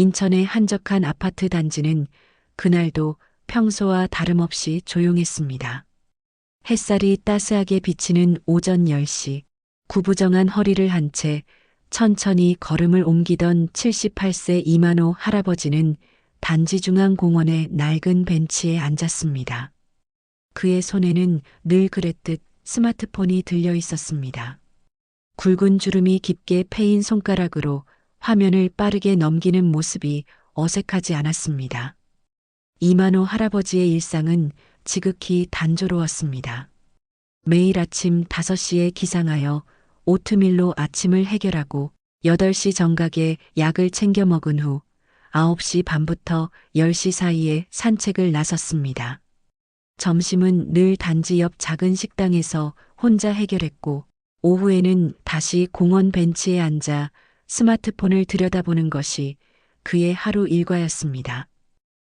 인천의 한적한 아파트 단지는 그날도 평소와 다름없이 조용했습니다. 햇살이 따스하게 비치는 오전 10시, 구부정한 허리를 한 채 천천히 걸음을 옮기던 78세 이만호 할아버지는 단지 중앙 공원의 낡은 벤치에 앉았습니다. 그의 손에는 늘 그랬듯 스마트폰이 들려 있었습니다. 굵은 주름이 깊게 패인 손가락으로 화면을 빠르게 넘기는 모습이 어색하지 않았습니다. 이만호 할아버지의 일상은 지극히 단조로웠습니다. 매일 아침 5시에 기상하여 오트밀로 아침을 해결하고 8시 정각에 약을 챙겨 먹은 후 9시 반부터 10시 사이에 산책을 나섰습니다. 점심은 늘 단지 옆 작은 식당에서 혼자 해결했고 오후에는 다시 공원 벤치에 앉아 스마트폰을 들여다보는 것이 그의 하루 일과였습니다.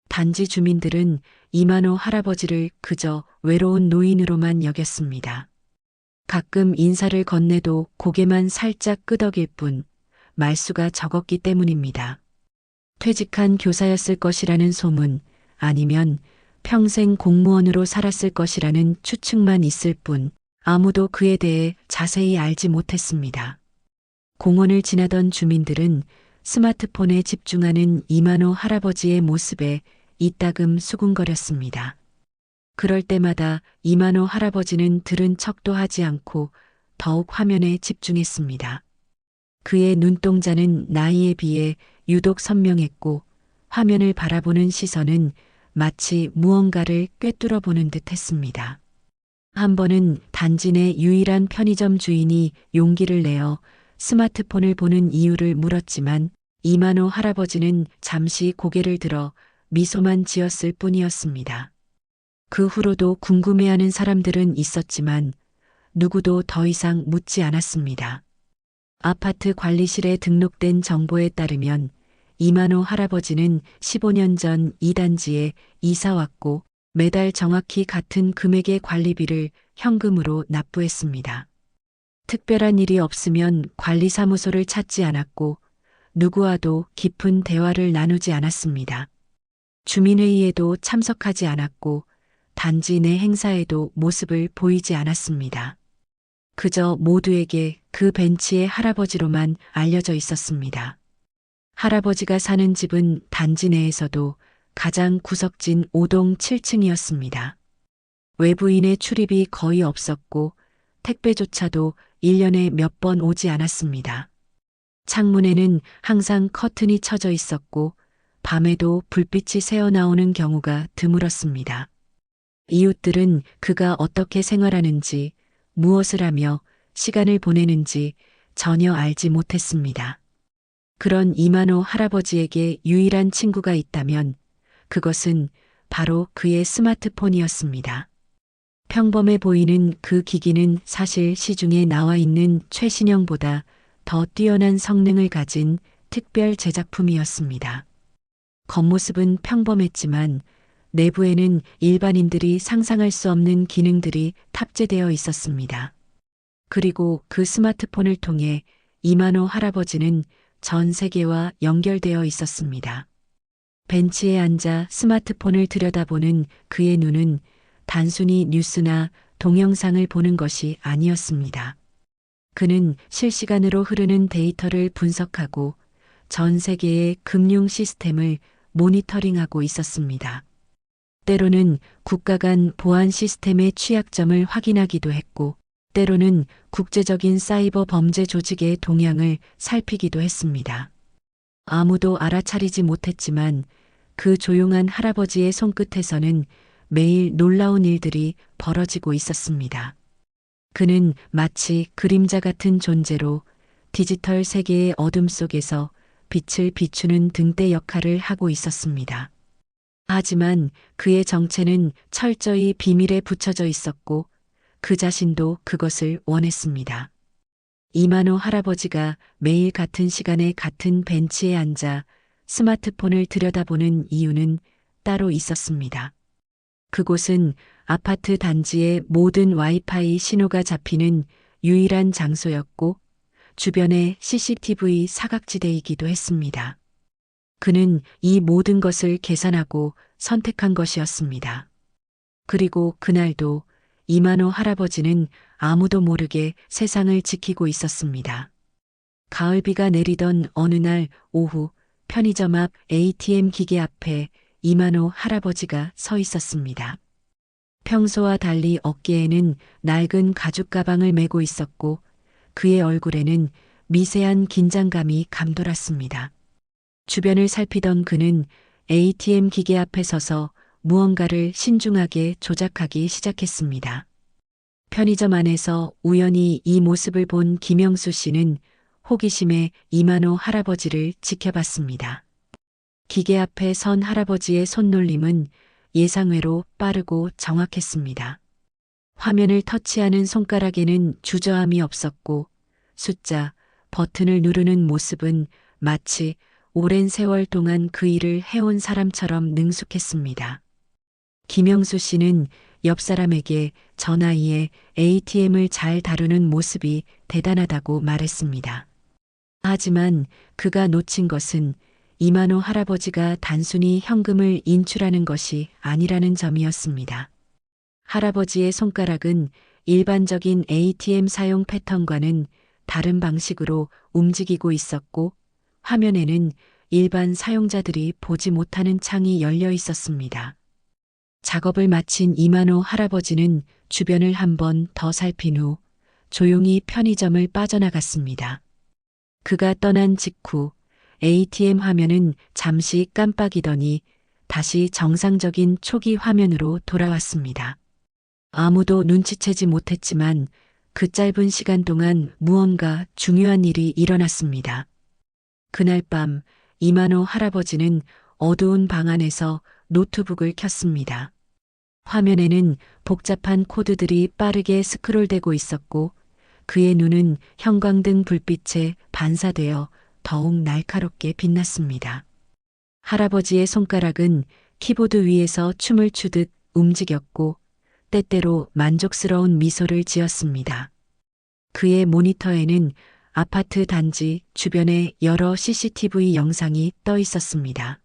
단지 주민들은 이만호 할아버지를 그저 외로운 노인으로만 여겼습니다. 가끔 인사를 건네도 고개만 살짝 끄덕일 뿐 말수가 적었기 때문입니다. 퇴직한 교사였을 것이라는 소문, 아니면 평생 공무원으로 살았을 것이라는 추측만 있을 뿐 아무도 그에 대해 자세히 알지 못했습니다. 공원을 지나던 주민들은 스마트폰에 집중하는 이만호 할아버지의 모습에 이따금 수군거렸습니다. 그럴 때마다 이만호 할아버지는 들은 척도 하지 않고 더욱 화면에 집중했습니다. 그의 눈동자는 나이에 비해 유독 선명했고 화면을 바라보는 시선은 마치 무언가를 꿰뚫어 보는 듯 했습니다. 한 번은 단지 내 유일한 편의점 주인이 용기를 내어 스마트폰을 보는 이유를 물었지만 이만호 할아버지는 잠시 고개를 들어 미소만 지었을 뿐이었습니다. 그 후로도 궁금해하는 사람들은 있었지만 누구도 더 이상 묻지 않았습니다. 아파트 관리실에 등록된 정보에 따르면 이만호 할아버지는 15년 전 이 단지에 이사 왔고 매달 정확히 같은 금액의 관리비를 현금으로 납부했습니다. 특별한 일이 없으면 관리사무소를 찾지 않았고 누구와도 깊은 대화를 나누지 않았습니다. 주민회의에도 참석하지 않았고 단지 내 행사에도 모습을 보이지 않았습니다. 그저 모두에게 그 벤치의 할아버지로만 알려져 있었습니다. 할아버지가 사는 집은 단지 내에서도 가장 구석진 5동 7층이었습니다. 외부인의 출입이 거의 없었고 택배조차도 1년에 몇 번 오지 않았습니다. 창문에는 항상 커튼이 쳐져 있었고 밤에도 불빛이 새어나오는 경우가 드물었습니다. 이웃들은 그가 어떻게 생활하는지, 무엇을 하며 시간을 보내는지 전혀 알지 못했습니다. 그런 이만호 할아버지에게 유일한 친구가 있다면 그것은 바로 그의 스마트폰이었습니다. 평범해 보이는 그 기기는 사실 시중에 나와 있는 최신형보다 더 뛰어난 성능을 가진 특별 제작품이었습니다. 겉모습은 평범했지만 내부에는 일반인들이 상상할 수 없는 기능들이 탑재되어 있었습니다. 그리고 그 스마트폰을 통해 이만호 할아버지는 전 세계와 연결되어 있었습니다. 벤치에 앉아 스마트폰을 들여다보는 그의 눈은 단순히 뉴스나 동영상을 보는 것이 아니었습니다. 그는 실시간으로 흐르는 데이터를 분석하고 전 세계의 금융 시스템을 모니터링하고 있었습니다. 때로는 국가 간 보안 시스템의 취약점을 확인하기도 했고, 때로는 국제적인 사이버 범죄 조직의 동향을 살피기도 했습니다. 아무도 알아차리지 못했지만 그 조용한 할아버지의 손끝에서는 매일 놀라운 일들이 벌어지고 있었습니다. 그는 마치 그림자 같은 존재로 디지털 세계의 어둠 속에서 빛을 비추는 등대 역할을 하고 있었습니다. 하지만 그의 정체는 철저히 비밀에 붙여져 있었고 그 자신도 그것을 원했습니다. 이만호 할아버지가 매일 같은 시간에 같은 벤치에 앉아 스마트폰을 들여다보는 이유는 따로 있었습니다. 그곳은 아파트 단지의 모든 와이파이 신호가 잡히는 유일한 장소였고 주변에 CCTV 사각지대이기도 했습니다. 그는 이 모든 것을 계산하고 선택한 것이었습니다. 그리고 그날도 이만호 할아버지는 아무도 모르게 세상을 지키고 있었습니다. 가을비가 내리던 어느 날 오후 편의점 앞 ATM 기계 앞에 이만호 할아버지가 서 있었습니다. 평소와 달리 어깨에는 낡은 가죽 가방을 메고 있었고 그의 얼굴에는 미세한 긴장감이 감돌았습니다. 주변을 살피던 그는 ATM 기계 앞에 서서 무언가를 신중하게 조작하기 시작했습니다. 편의점 안에서 우연히 이 모습을 본 김영수 씨는 호기심에 이만호 할아버지를 지켜봤습니다. 기계 앞에 선 할아버지의 손놀림은 예상외로 빠르고 정확했습니다. 화면을 터치하는 손가락에는 주저함이 없었고 숫자, 버튼을 누르는 모습은 마치 오랜 세월 동안 그 일을 해온 사람처럼 능숙했습니다. 김영수 씨는 옆 사람에게 저 나이에 ATM을 잘 다루는 모습이 대단하다고 말했습니다. 하지만 그가 놓친 것은 이만호 할아버지가 단순히 현금을 인출하는 것이 아니라는 점이었습니다. 할아버지의 손가락은 일반적인 ATM 사용 패턴과는 다른 방식으로 움직이고 있었고 화면에는 일반 사용자들이 보지 못하는 창이 열려 있었습니다. 작업을 마친 이만호 할아버지는 주변을 한 번 더 살핀 후 조용히 편의점을 빠져나갔습니다. 그가 떠난 직후 ATM 화면은 잠시 깜빡이더니 다시 정상적인 초기 화면으로 돌아왔습니다. 아무도 눈치채지 못했지만 그 짧은 시간 동안 무언가 중요한 일이 일어났습니다. 그날 밤 이만호 할아버지는 어두운 방 안에서 노트북을 켰습니다. 화면에는 복잡한 코드들이 빠르게 스크롤되고 있었고 그의 눈은 형광등 불빛에 반사되어 더욱 날카롭게 빛났습니다. 할아버지의 손가락은 키보드 위에서 춤을 추듯 움직였고 때때로 만족스러운 미소를 지었습니다. 그의 모니터에는 아파트 단지 주변에 여러 CCTV 영상이 떠 있었습니다.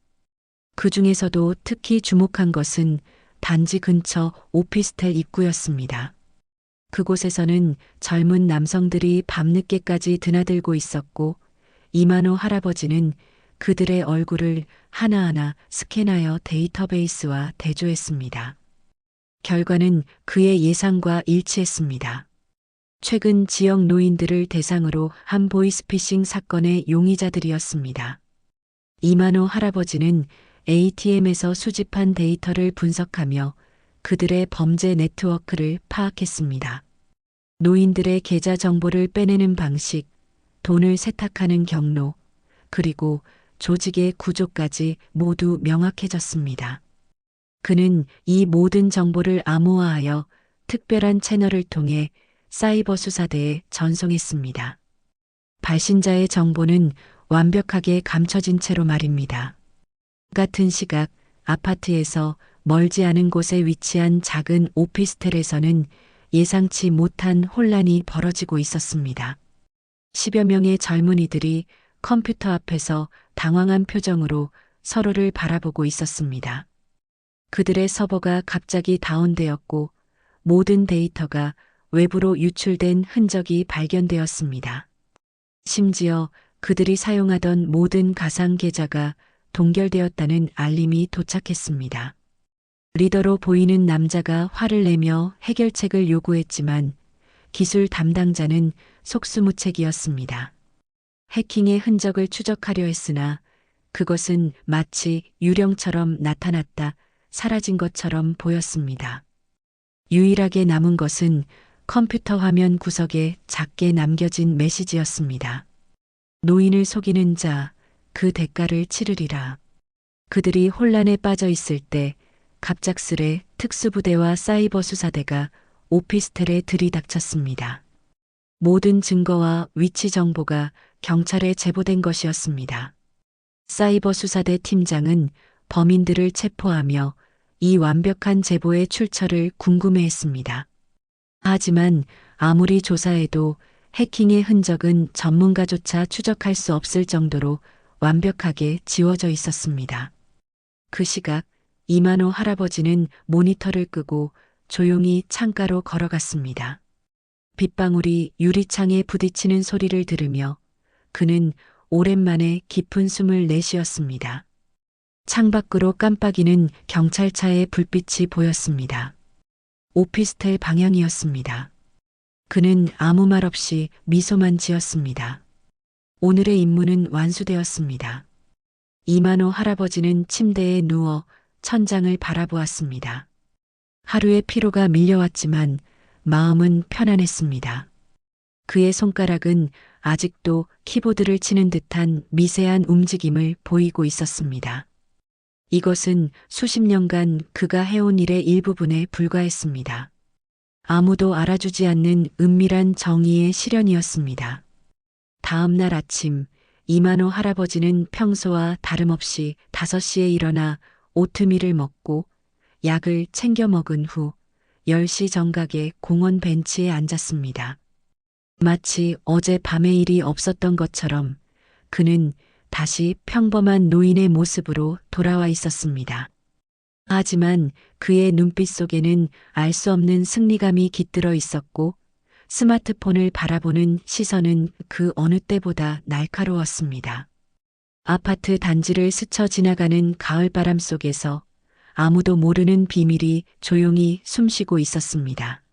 그 중에서도 특히 주목한 것은 단지 근처 오피스텔 입구였습니다. 그곳에서는 젊은 남성들이 밤늦게까지 드나들고 있었고 이만호 할아버지는 그들의 얼굴을 하나하나 스캔하여 데이터베이스와 대조했습니다. 결과는 그의 예상과 일치했습니다. 최근 지역 노인들을 대상으로 한 보이스피싱 사건의 용의자들이었습니다. 이만호 할아버지는 ATM에서 수집한 데이터를 분석하며 그들의 범죄 네트워크를 파악했습니다. 노인들의 계좌 정보를 빼내는 방식, 돈을 세탁하는 경로, 그리고 조직의 구조까지 모두 명확해졌습니다. 그는 이 모든 정보를 암호화하여 특별한 채널을 통해 사이버 수사대에 전송했습니다. 발신자의 정보는 완벽하게 감춰진 채로 말입니다. 같은 시각 아파트에서 멀지 않은 곳에 위치한 작은 오피스텔에서는 예상치 못한 혼란이 벌어지고 있었습니다. 10여 명의 젊은이들이 컴퓨터 앞에서 당황한 표정으로 서로를 바라보고 있었습니다. 그들의 서버가 갑자기 다운되었고 모든 데이터가 외부로 유출된 흔적이 발견되었습니다. 심지어 그들이 사용하던 모든 가상 계좌가 동결되었다는 알림이 도착했습니다. 리더로 보이는 남자가 화를 내며 해결책을 요구했지만 기술 담당자는 속수무책이었습니다. 해킹의 흔적을 추적하려 했으나 그것은 마치 유령처럼 나타났다 사라진 것처럼 보였습니다. 유일하게 남은 것은 컴퓨터 화면 구석에 작게 남겨진 메시지였습니다. 노인을 속이는 자, 그 대가를 치르리라. 그들이 혼란에 빠져 있을 때 갑작스레 특수부대와 사이버 수사대가 오피스텔에 들이닥쳤습니다. 모든 증거와 위치 정보가 경찰에 제보된 것이었습니다. 사이버 수사대 팀장은 범인들을 체포하며 이 완벽한 제보의 출처를 궁금해했습니다. 하지만 아무리 조사해도 해킹의 흔적은 전문가조차 추적할 수 없을 정도로 완벽하게 지워져 있었습니다. 그 시각 이만호 할아버지는 모니터를 끄고 조용히 창가로 걸어갔습니다. 빗방울이 유리창에 부딪히는 소리를 들으며 그는 오랜만에 깊은 숨을 내쉬었습니다. 창밖으로 깜빡이는 경찰차의 불빛이 보였습니다. 오피스텔 방향이었습니다. 그는 아무 말 없이 미소만 지었습니다. 오늘의 임무는 완수되었습니다. 이만호 할아버지는 침대에 누워 천장을 바라보았습니다. 하루의 피로가 밀려왔지만 마음은 편안했습니다. 그의 손가락은 아직도 키보드를 치는 듯한 미세한 움직임을 보이고 있었습니다. 이것은 수십 년간 그가 해온 일의 일부분에 불과했습니다. 아무도 알아주지 않는 은밀한 정의의 실현이었습니다. 다음 날 아침 이만호 할아버지는 평소와 다름없이 5시에 일어나 오트밀을 먹고 약을 챙겨 먹은 후 10시 정각에 공원 벤치에 앉았습니다. 마치 어제 밤의 일이 없었던 것처럼 그는 다시 평범한 노인의 모습으로 돌아와 있었습니다. 하지만 그의 눈빛 속에는 알 수 없는 승리감이 깃들어 있었고 스마트폰을 바라보는 시선은 그 어느 때보다 날카로웠습니다. 아파트 단지를 스쳐 지나가는 가을바람 속에서 아무도 모르는 비밀이 조용히 숨쉬고 있었습니다.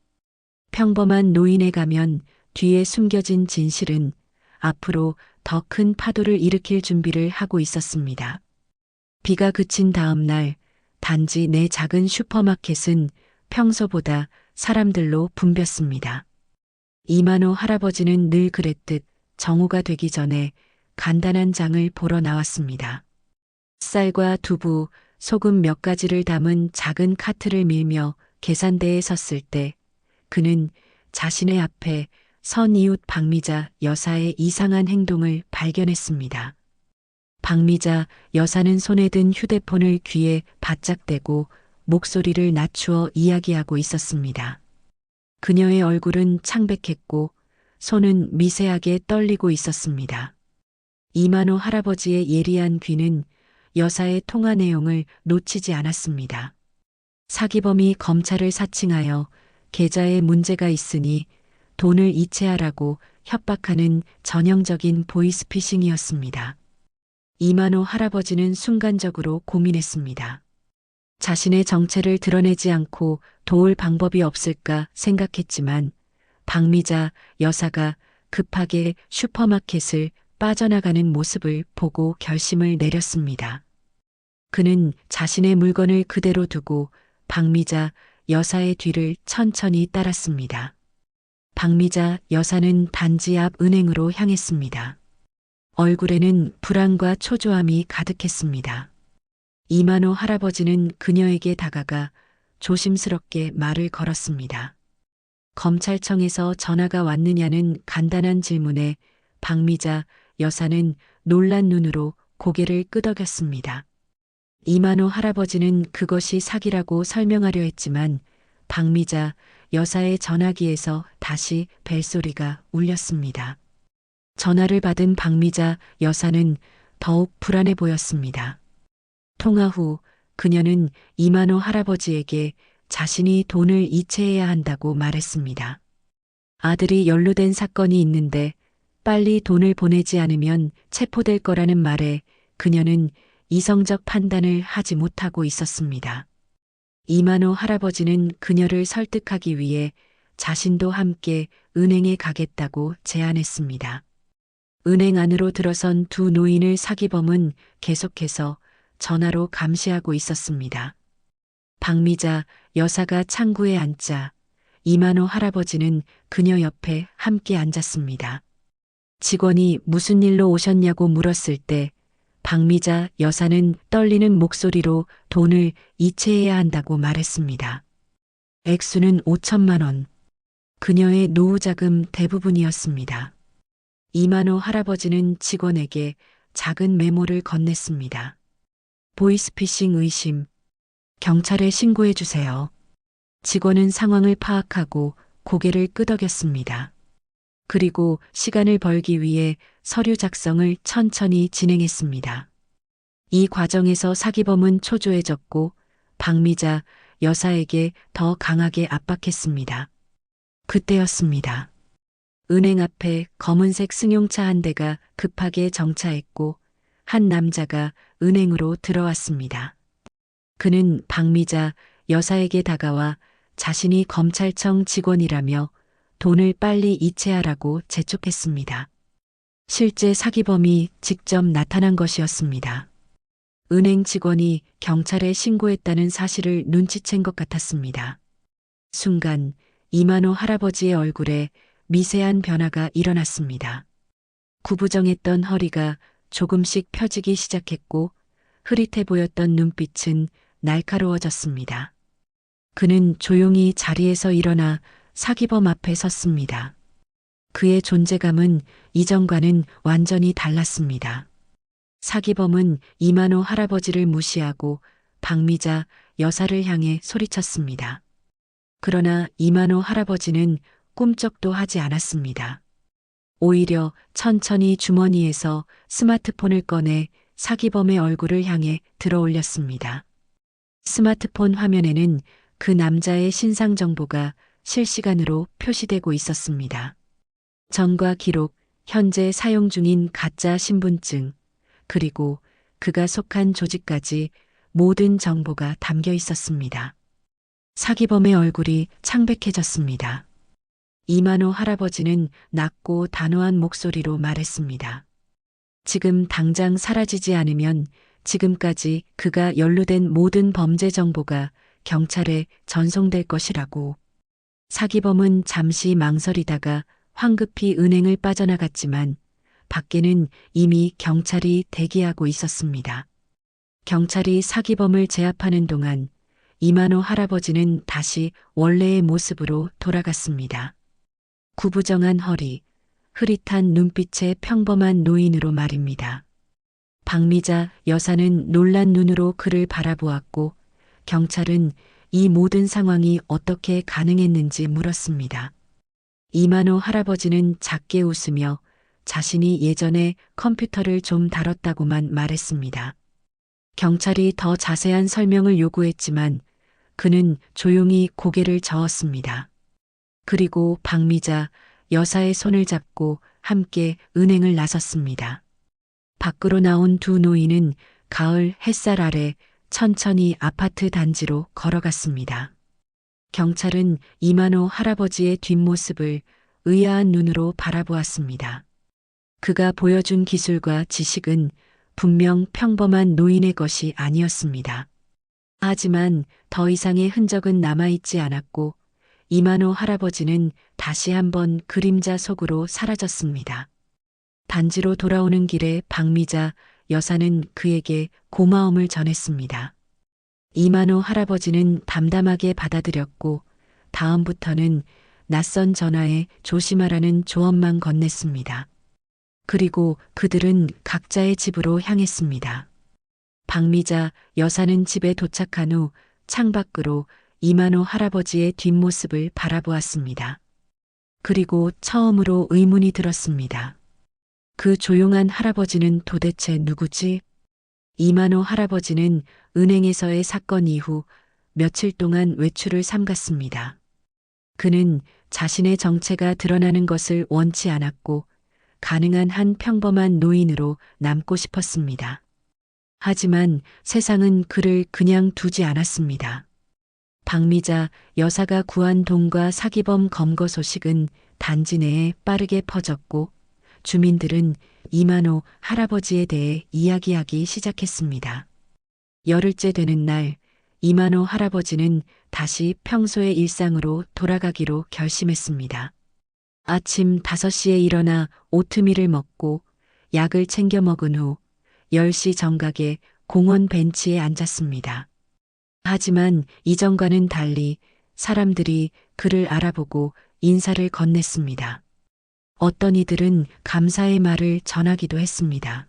평범한 노인의 가면 뒤에 숨겨진 진실은 앞으로 더 큰 파도를 일으킬 준비를 하고 있었습니다. 비가 그친 다음 날 단지 내 작은 슈퍼마켓은 평소보다 사람들로 붐볐습니다. 이만호 할아버지는 늘 그랬듯 정오가 되기 전에 간단한 장을 보러 나왔습니다. 쌀과 두부, 소금 몇 가지를 담은 작은 카트를 밀며 계산대에 섰을 때 그는 자신의 앞에 선 이웃 박미자 여사의 이상한 행동을 발견했습니다. 박미자 여사는 손에 든 휴대폰을 귀에 바짝 대고 목소리를 낮추어 이야기하고 있었습니다. 그녀의 얼굴은 창백했고 손은 미세하게 떨리고 있었습니다. 이만호 할아버지의 예리한 귀는 여사의 통화 내용을 놓치지 않았습니다. 사기범이 검찰을 사칭하여 계좌에 문제가 있으니 돈을 이체하라고 협박하는 전형적인 보이스피싱이었습니다. 이만호 할아버지는 순간적으로 고민했습니다. 자신의 정체를 드러내지 않고 도울 방법이 없을까 생각했지만 박미자 여사가 급하게 슈퍼마켓을 빠져나가는 모습을 보고 결심을 내렸습니다. 그는 자신의 물건을 그대로 두고 박미자 여사의 뒤를 천천히 따랐습니다. 박미자 여사는 단지 앞 은행으로 향했습니다. 얼굴에는 불안과 초조함이 가득했습니다. 이만호 할아버지는 그녀에게 다가가 조심스럽게 말을 걸었습니다. 검찰청에서 전화가 왔느냐는 간단한 질문에 박미자 여사는 놀란 눈으로 고개를 끄덕였습니다. 이만호 할아버지는 그것이 사기라고 설명하려 했지만 박미자 여사의 전화기에서 다시 벨소리가 울렸습니다. 전화를 받은 박미자 여사는 더욱 불안해 보였습니다. 통화 후 그녀는 이만호 할아버지에게 자신이 돈을 이체해야 한다고 말했습니다. 아들이 연루된 사건이 있는데 빨리 돈을 보내지 않으면 체포될 거라는 말에 그녀는 이성적 판단을 하지 못하고 있었습니다. 이만호 할아버지는 그녀를 설득하기 위해 자신도 함께 은행에 가겠다고 제안했습니다. 은행 안으로 들어선 두 노인을 사기범은 계속해서 전화로 감시하고 있었습니다. 박미자 여사가 창구에 앉자 이만호 할아버지는 그녀 옆에 함께 앉았습니다. 직원이 무슨 일로 오셨냐고 물었을 때 박미자 여사는 떨리는 목소리로 돈을 이체해야 한다고 말했습니다. 액수는 5천만 원. 그녀의 노후자금 대부분이었습니다. 이만호 할아버지는 직원에게 작은 메모를 건넸습니다. 보이스피싱 의심. 경찰에 신고해 주세요. 직원은 상황을 파악하고 고개를 끄덕였습니다. 그리고 시간을 벌기 위해 서류 작성을 천천히 진행했습니다. 이 과정에서 사기범은 초조해졌고 박미자 여사에게 더 강하게 압박했습니다. 그때였습니다. 은행 앞에 검은색 승용차 한 대가 급하게 정차했고 한 남자가 은행으로 들어왔습니다. 그는 박미자 여사에게 다가와 자신이 검찰청 직원이라며 돈을 빨리 이체하라고 재촉했습니다. 실제 사기범이 직접 나타난 것이었습니다. 은행 직원이 경찰에 신고했다는 사실을 눈치챈 것 같았습니다. 순간 이만호 할아버지의 얼굴에 미세한 변화가 일어났습니다. 구부정했던 허리가 조금씩 펴지기 시작했고 흐릿해 보였던 눈빛은 날카로워졌습니다. 그는 조용히 자리에서 일어나 사기범 앞에 섰습니다. 그의 존재감은 이전과는 완전히 달랐습니다. 사기범은 이만호 할아버지를 무시하고 박미자 여사를 향해 소리쳤습니다. 그러나 이만호 할아버지는 꿈쩍도 하지 않았습니다. 오히려 천천히 주머니에서 스마트폰을 꺼내 사기범의 얼굴을 향해 들어올렸습니다. 스마트폰 화면에는 그 남자의 신상 정보가 실시간으로 표시되고 있었습니다. 전과 기록, 현재 사용 중인 가짜 신분증, 그리고 그가 속한 조직까지 모든 정보가 담겨 있었습니다. 사기범의 얼굴이 창백해졌습니다. 이만호 할아버지는 낮고 단호한 목소리로 말했습니다. 지금 당장 사라지지 않으면 지금까지 그가 연루된 모든 범죄 정보가 경찰에 전송될 것이라고. 사기범은 잠시 망설이다가 황급히 은행을 빠져나갔지만 밖에는 이미 경찰이 대기하고 있었습니다. 경찰이 사기범을 제압하는 동안 이만호 할아버지는 다시 원래의 모습으로 돌아갔습니다. 구부정한 허리, 흐릿한 눈빛의 평범한 노인으로 말입니다. 박미자 여사는 놀란 눈으로 그를 바라보았고 경찰은 이 모든 상황이 어떻게 가능했는지 물었습니다. 이만호 할아버지는 작게 웃으며 자신이 예전에 컴퓨터를 좀 다뤘다고만 말했습니다. 경찰이 더 자세한 설명을 요구했지만 그는 조용히 고개를 저었습니다. 그리고 박미자 여사의 손을 잡고 함께 은행을 나섰습니다. 밖으로 나온 두 노인은 가을 햇살 아래 천천히 아파트 단지로 걸어갔습니다. 경찰은 이만호 할아버지의 뒷모습을 의아한 눈으로 바라보았습니다. 그가 보여준 기술과 지식은 분명 평범한 노인의 것이 아니었습니다. 하지만 더 이상의 흔적은 남아있지 않았고 이만호 할아버지는 다시 한번 그림자 속으로 사라졌습니다. 단지로 돌아오는 길에 박미자 여사는 그에게 고마움을 전했습니다. 이만호 할아버지는 담담하게 받아들였고 다음부터는 낯선 전화에 조심하라는 조언만 건넸습니다. 그리고 그들은 각자의 집으로 향했습니다. 박미자 여사는 집에 도착한 후 창밖으로 이만호 할아버지의 뒷모습을 바라보았습니다. 그리고 처음으로 의문이 들었습니다. 그 조용한 할아버지는 도대체 누구지? 이만호 할아버지는 은행에서의 사건 이후 며칠 동안 외출을 삼갔습니다. 그는 자신의 정체가 드러나는 것을 원치 않았고 가능한 한 평범한 노인으로 남고 싶었습니다. 하지만 세상은 그를 그냥 두지 않았습니다. 박미자 여사가 구한 돈과 사기범 검거 소식은 단지 내에 빠르게 퍼졌고 주민들은 이만호 할아버지에 대해 이야기하기 시작했습니다. 열흘째 되는 날 이만호 할아버지는 다시 평소의 일상으로 돌아가기로 결심했습니다. 아침 5시에 일어나 오트밀을 먹고 약을 챙겨 먹은 후 10시 정각에 공원 벤치에 앉았습니다. 하지만 이전과는 달리 사람들이 그를 알아보고 인사를 건넸습니다. 어떤 이들은 감사의 말을 전하기도 했습니다.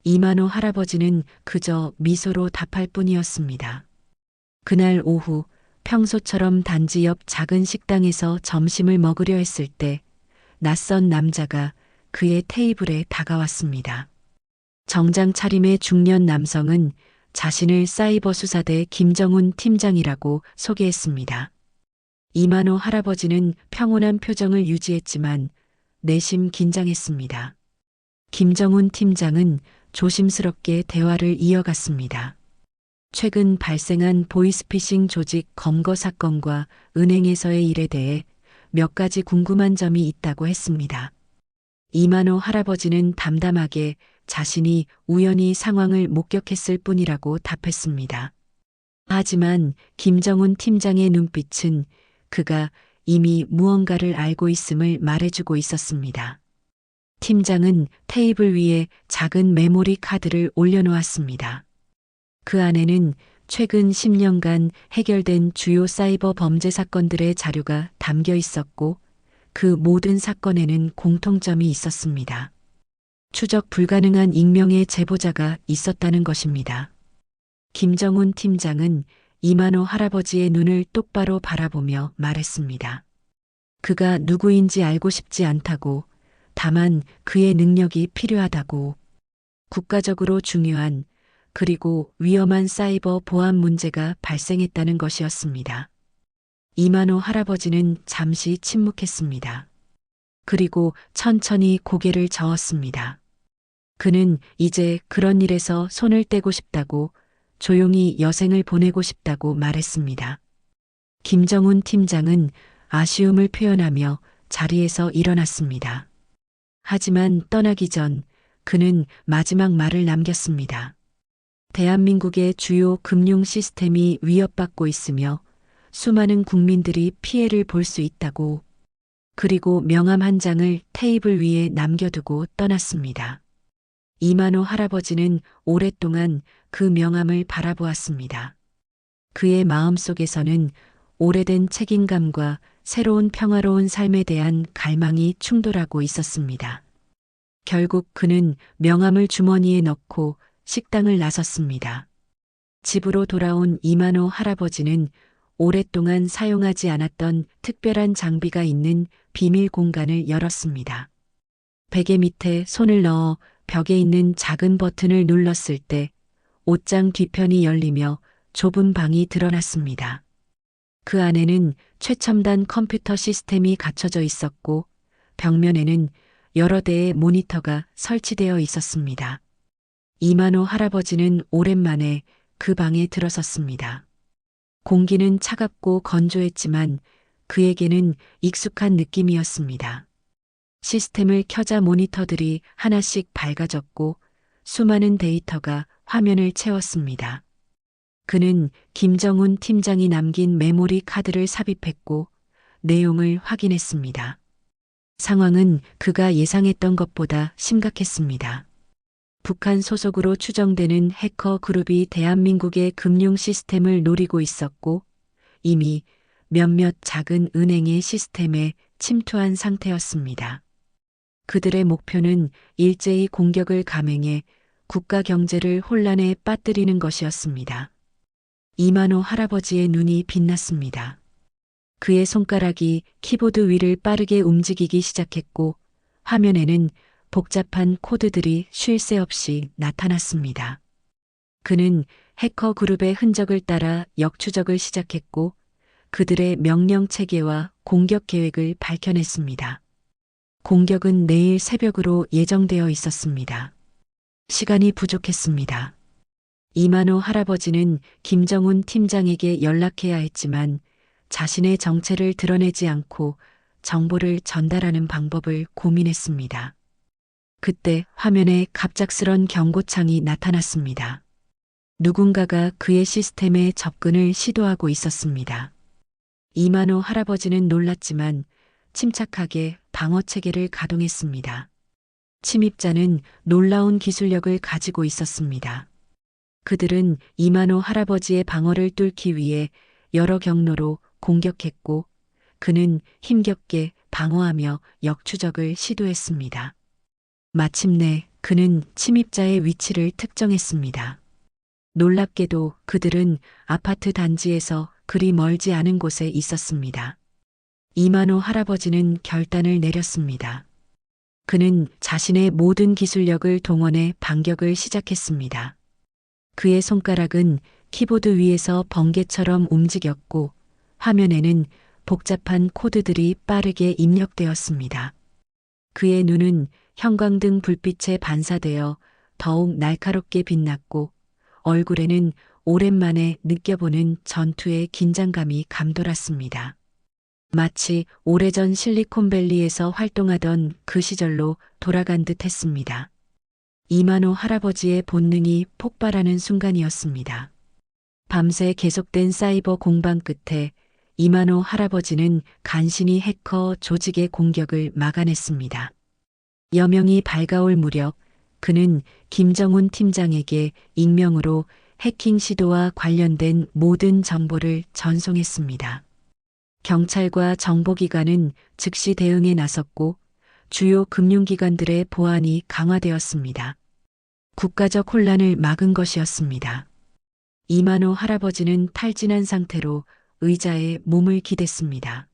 이만호 할아버지는 그저 미소로 답할 뿐이었습니다. 그날 오후 평소처럼 단지 옆 작은 식당에서 점심을 먹으려 했을 때 낯선 남자가 그의 테이블에 다가왔습니다. 정장 차림의 중년 남성은 자신을 사이버 수사대 김정훈 팀장이라고 소개했습니다. 이만호 할아버지는 평온한 표정을 유지했지만 내심 긴장했습니다. 김정훈 팀장은 조심스럽게 대화를 이어갔습니다. 최근 발생한 보이스피싱 조직 검거 사건과 은행에서의 일에 대해 몇 가지 궁금한 점이 있다고 했습니다. 이만호 할아버지는 담담하게 자신이 우연히 상황을 목격했을 뿐이라고 답했습니다. 하지만 김정훈 팀장의 눈빛은 그가 이미 무언가를 알고 있음을 말해주고 있었습니다. 팀장은 테이블 위에 작은 메모리 카드를 올려놓았습니다. 그 안에는 최근 10년간 해결된 주요 사이버 범죄 사건들의 자료가 담겨 있었고 그 모든 사건에는 공통점이 있었습니다. 추적 불가능한 익명의 제보자가 있었다는 것입니다. 김정훈 팀장은 이만호 할아버지의 눈을 똑바로 바라보며 말했습니다. 그가 누구인지 알고 싶지 않다고, 다만 그의 능력이 필요하다고. 국가적으로 중요한 그리고 위험한 사이버 보안 문제가 발생했다는 것이었습니다. 이만호 할아버지는 잠시 침묵했습니다. 그리고 천천히 고개를 저었습니다. 그는 이제 그런 일에서 손을 떼고 싶다고, 조용히 여생을 보내고 싶다고 말했습니다. 김정훈 팀장은 아쉬움을 표현하며 자리에서 일어났습니다. 하지만 떠나기 전 그는 마지막 말을 남겼습니다. 대한민국의 주요 금융 시스템이 위협받고 있으며 수많은 국민들이 피해를 볼 수 있다고, 그리고 명함 한 장을 테이블 위에 남겨두고 떠났습니다. 이만호 할아버지는 오랫동안 그 명함을 바라보았습니다. 그의 마음속에서는 오래된 책임감과 새로운 평화로운 삶에 대한 갈망이 충돌하고 있었습니다. 결국 그는 명함을 주머니에 넣고 식당을 나섰습니다. 집으로 돌아온 이만호 할아버지는 오랫동안 사용하지 않았던 특별한 장비가 있는 비밀 공간을 열었습니다. 베개 밑에 손을 넣어 벽에 있는 작은 버튼을 눌렀을 때 옷장 뒤편이 열리며 좁은 방이 드러났습니다. 그 안에는 최첨단 컴퓨터 시스템이 갖춰져 있었고 벽면에는 여러 대의 모니터가 설치되어 있었습니다. 이만호 할아버지는 오랜만에 그 방에 들어섰습니다. 공기는 차갑고 건조했지만 그에게는 익숙한 느낌이었습니다. 시스템을 켜자 모니터들이 하나씩 밝아졌고 수많은 데이터가 화면을 채웠습니다. 그는 김정훈 팀장이 남긴 메모리 카드를 삽입했고 내용을 확인했습니다. 상황은 그가 예상했던 것보다 심각했습니다. 북한 소속으로 추정되는 해커 그룹이 대한민국의 금융 시스템을 노리고 있었고 이미 몇몇 작은 은행의 시스템에 침투한 상태였습니다. 그들의 목표는 일제히 공격을 감행해 국가 경제를 혼란에 빠뜨리는 것이었습니다. 이만호 할아버지의 눈이 빛났습니다. 그의 손가락이 키보드 위를 빠르게 움직이기 시작했고 화면에는 복잡한 코드들이 쉴 새 없이 나타났습니다. 그는 해커 그룹의 흔적을 따라 역추적을 시작했고 그들의 명령 체계와 공격 계획을 밝혀냈습니다. 공격은 내일 새벽으로 예정되어 있었습니다. 시간이 부족했습니다. 이만호 할아버지는 김정훈 팀장에게 연락해야 했지만 자신의 정체를 드러내지 않고 정보를 전달하는 방법을 고민했습니다. 그때 화면에 갑작스런 경고창이 나타났습니다. 누군가가 그의 시스템에 접근을 시도하고 있었습니다. 이만호 할아버지는 놀랐지만 침착하게 방어 체계를 가동했습니다. 침입자는 놀라운 기술력을 가지고 있었습니다. 그들은 이만호 할아버지의 방어를 뚫기 위해 여러 경로로 공격했고 그는 힘겹게 방어하며 역추적을 시도했습니다. 마침내 그는 침입자의 위치를 특정했습니다. 놀랍게도 그들은 아파트 단지에서 그리 멀지 않은 곳에 있었습니다. 이만호 할아버지는 결단을 내렸습니다. 그는 자신의 모든 기술력을 동원해 반격을 시작했습니다. 그의 손가락은 키보드 위에서 번개처럼 움직였고 화면에는 복잡한 코드들이 빠르게 입력되었습니다. 그의 눈은 형광등 불빛에 반사되어 더욱 날카롭게 빛났고 얼굴에는 오랜만에 느껴보는 전투의 긴장감이 감돌았습니다. 마치 오래전 실리콘밸리에서 활동하던 그 시절로 돌아간 듯 했습니다. 이만호 할아버지의 본능이 폭발하는 순간이었습니다. 밤새 계속된 사이버 공방 끝에 이만호 할아버지는 간신히 해커 조직의 공격을 막아냈습니다. 여명이 밝아올 무렵 그는 김정훈 팀장에게 익명으로 해킹 시도와 관련된 모든 정보를 전송했습니다. 경찰과 정보기관은 즉시 대응에 나섰고 주요 금융기관들의 보안이 강화되었습니다. 국가적 혼란을 막은 것이었습니다. 이만호 할아버지는 탈진한 상태로 의자에 몸을 기댔습니다.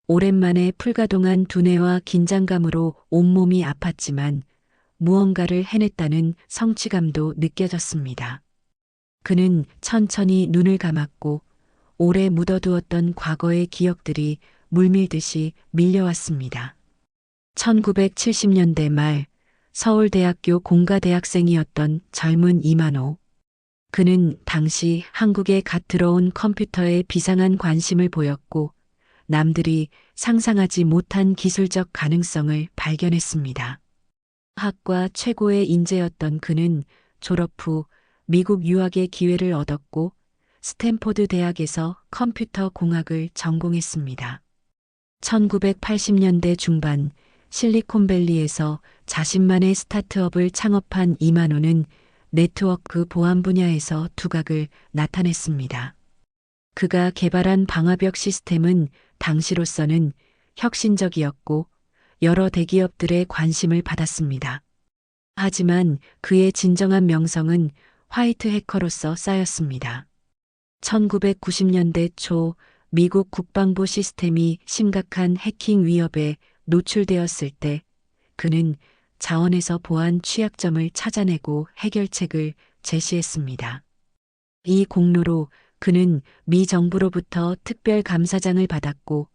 오랜만에 풀가동한 두뇌와 긴장감으로 온몸이 아팠지만 무언가를 해냈다는 성취감도 느껴졌습니다. 그는 천천히 눈을 감았고 오래 묻어두었던 과거의 기억들이 물밀듯이 밀려왔습니다. 1970년대 말 서울대학교 공가대학생이었던 젊은 이만호. 그는 당시 한국에 갓 들어온 컴퓨터에 비상한 관심을 보였고 남들이 상상하지 못한 기술적 가능성을 발견했습니다. 학과 최고의 인재였던 그는 졸업 후 미국 유학의 기회를 얻었고 스탠포드 대학에서 컴퓨터 공학을 전공했습니다. 1980년대 중반 실리콘밸리에서 자신만의 스타트업을 창업한 이만호는 네트워크 보안 분야에서 두각을 나타냈습니다. 그가 개발한 방화벽 시스템은 당시로서는 혁신적이었고 여러 대기업들의 관심을 받았습니다. 하지만 그의 진정한 명성은 화이트 해커로서 쌓였습니다. 1990년대 초 미국 국방부 시스템이 심각한 해킹 위협에 노출되었을 때 그는 자원에서 보안 취약점을 찾아내고 해결책을 제시했습니다. 이 공로로 그는 미 정부로부터 특별 감사장을 받았고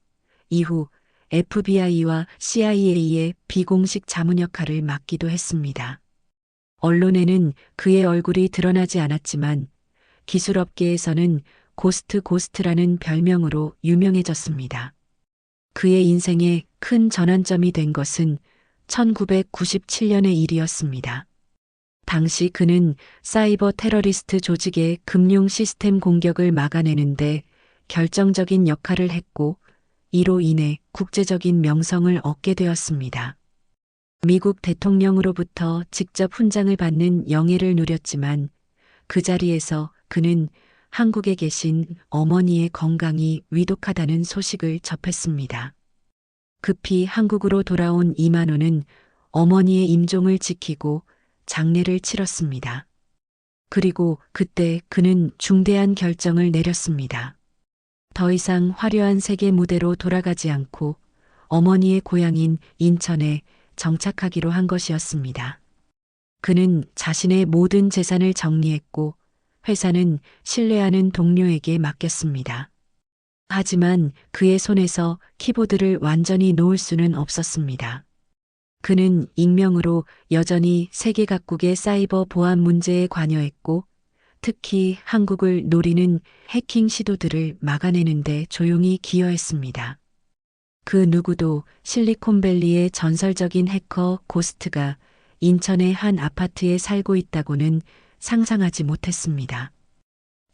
이후 FBI와 CIA의 비공식 자문 역할을 맡기도 했습니다. 언론에는 그의 얼굴이 드러나지 않았지만 기술업계에서는 고스트라는 별명으로 유명해졌습니다. 그의 인생에 큰 전환점이 된 것은 1997년의 일이었습니다. 당시 그는 사이버 테러리스트 조직의 금융 시스템 공격을 막아내는데 결정적인 역할을 했고 이로 인해 국제적인 명성을 얻게 되었습니다. 미국 대통령으로부터 직접 훈장을 받는 영예를 누렸지만 그 자리에서 그는 한국에 계신 어머니의 건강이 위독하다는 소식을 접했습니다. 급히 한국으로 돌아온 이만호는 어머니의 임종을 지키고 장례를 치렀습니다. 그리고 그때 그는 중대한 결정을 내렸습니다. 더 이상 화려한 세계 무대로 돌아가지 않고 어머니의 고향인 인천에 정착하기로 한 것이었습니다. 그는 자신의 모든 재산을 정리했고 회사는 신뢰하는 동료에게 맡겼습니다. 하지만 그의 손에서 키보드를 완전히 놓을 수는 없었습니다. 그는 익명으로 여전히 세계 각국의 사이버 보안 문제에 관여했고 특히 한국을 노리는 해킹 시도들을 막아내는 데 조용히 기여했습니다. 그 누구도 실리콘밸리의 전설적인 해커 고스트가 인천의 한 아파트에 살고 있다고는 상상하지 못했습니다.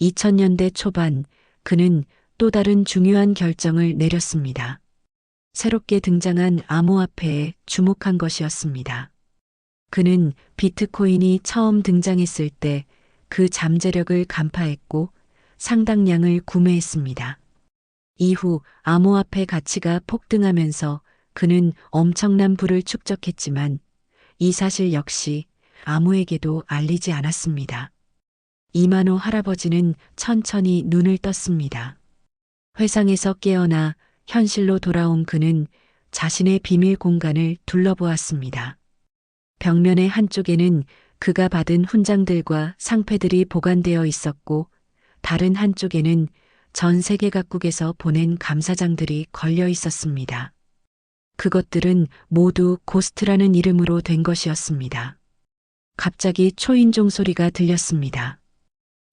2000년대 초반 그는 또 다른 중요한 결정을 내렸습니다. 새롭게 등장한 암호화폐에 주목한 것이었습니다. 그는 비트코인이 처음 등장했을 때 그 잠재력을 간파했고 상당량을 구매했습니다. 이후 암호화폐 가치가 폭등하면서 그는 엄청난 부를 축적했지만 이 사실 역시 아무에게도 알리지 않았습니다. 이만호 할아버지는 천천히 눈을 떴습니다. 회상에서 깨어나 현실로 돌아온 그는 자신의 비밀 공간을 둘러보았습니다. 벽면의 한쪽에는 그가 받은 훈장들과 상패들이 보관되어 있었고, 다른 한쪽에는 전 세계 각국에서 보낸 감사장들이 걸려 있었습니다. 그것들은 모두 고스트라는 이름으로 된 것이었습니다. 갑자기 초인종 소리가 들렸습니다.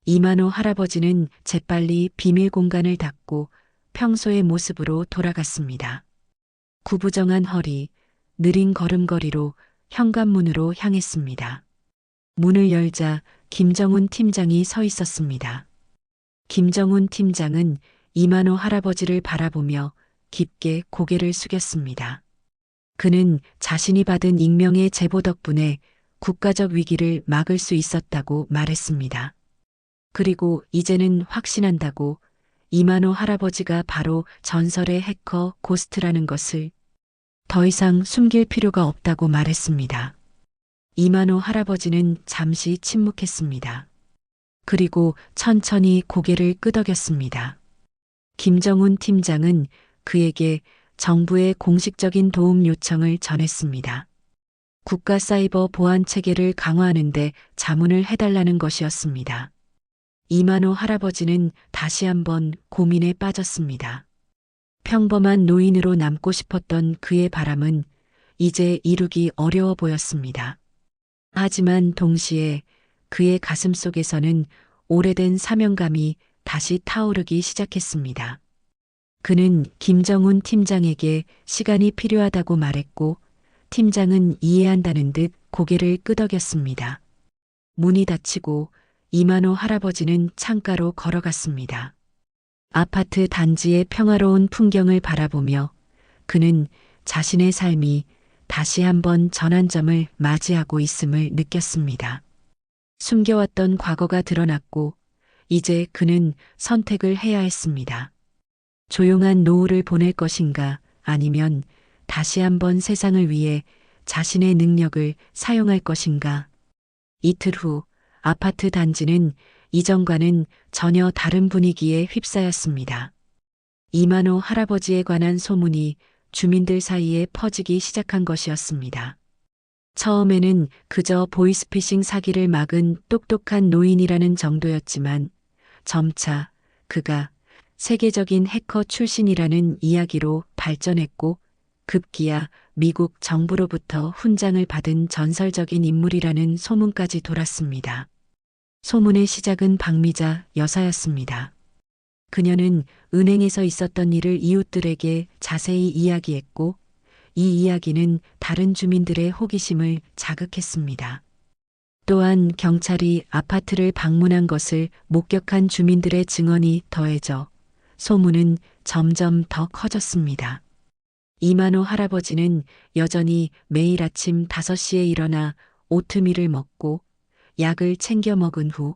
이만호 할아버지는 재빨리 비밀 공간을 닫고 평소의 모습으로 돌아갔습니다. 구부정한 허리, 느린 걸음걸이로 현관문으로 향했습니다. 문을 열자 김정훈 팀장이 서 있었습니다. 김정훈 팀장은 이만호 할아버지를 바라보며 깊게 고개를 숙였습니다. 그는 자신이 받은 익명의 제보 덕분에 국가적 위기를 막을 수 있었다고 말했습니다. 그리고 이제는 확신한다고 이만호 할아버지가 바로 전설의 해커 고스트라는 것을 더 이상 숨길 필요가 없다고 말했습니다. 이만호 할아버지는 잠시 침묵했습니다. 그리고 천천히 고개를 끄덕였습니다. 김정훈 팀장은 그에게 정부의 공식적인 도움 요청을 전했습니다. 국가 사이버 보안 체계를 강화하는데 자문을 해달라는 것이었습니다. 이만호 할아버지는 다시 한번 고민에 빠졌습니다. 평범한 노인으로 남고 싶었던 그의 바람은 이제 이루기 어려워 보였습니다. 하지만 동시에 그의 가슴 속에서는 오래된 사명감이 다시 타오르기 시작했습니다. 그는 김정훈 팀장에게 시간이 필요하다고 말했고, 팀장은 이해한다는 듯 고개를 끄덕였습니다. 문이 닫히고 이만호 할아버지는 창가로 걸어갔습니다. 아파트 단지의 평화로운 풍경을 바라보며 그는 자신의 삶이 다시 한번 전환점을 맞이하고 있음을 느꼈습니다. 숨겨왔던 과거가 드러났고 이제 그는 선택을 해야 했습니다. 조용한 노후를 보낼 것인가 아니면 다시 한번 세상을 위해 자신의 능력을 사용할 것인가. 이틀 후 아파트 단지는 이전과는 전혀 다른 분위기에 휩싸였습니다. 이만호 할아버지에 관한 소문이 주민들 사이에 퍼지기 시작한 것이었습니다. 처음에는 그저 보이스피싱 사기를 막은 똑똑한 노인이라는 정도였지만 점차 그가 세계적인 해커 출신이라는 이야기로 발전했고 급기야 미국 정부로부터 훈장을 받은 전설적인 인물이라는 소문까지 돌았습니다. 소문의 시작은 박미자 여사였습니다. 그녀는 은행에서 있었던 일을 이웃들에게 자세히 이야기했고 이 이야기는 다른 주민들의 호기심을 자극했습니다. 또한 경찰이 아파트를 방문한 것을 목격한 주민들의 증언이 더해져 소문은 점점 더 커졌습니다. 이만호 할아버지는 여전히 매일 아침 5시에 일어나 오트밀을 먹고 약을 챙겨 먹은 후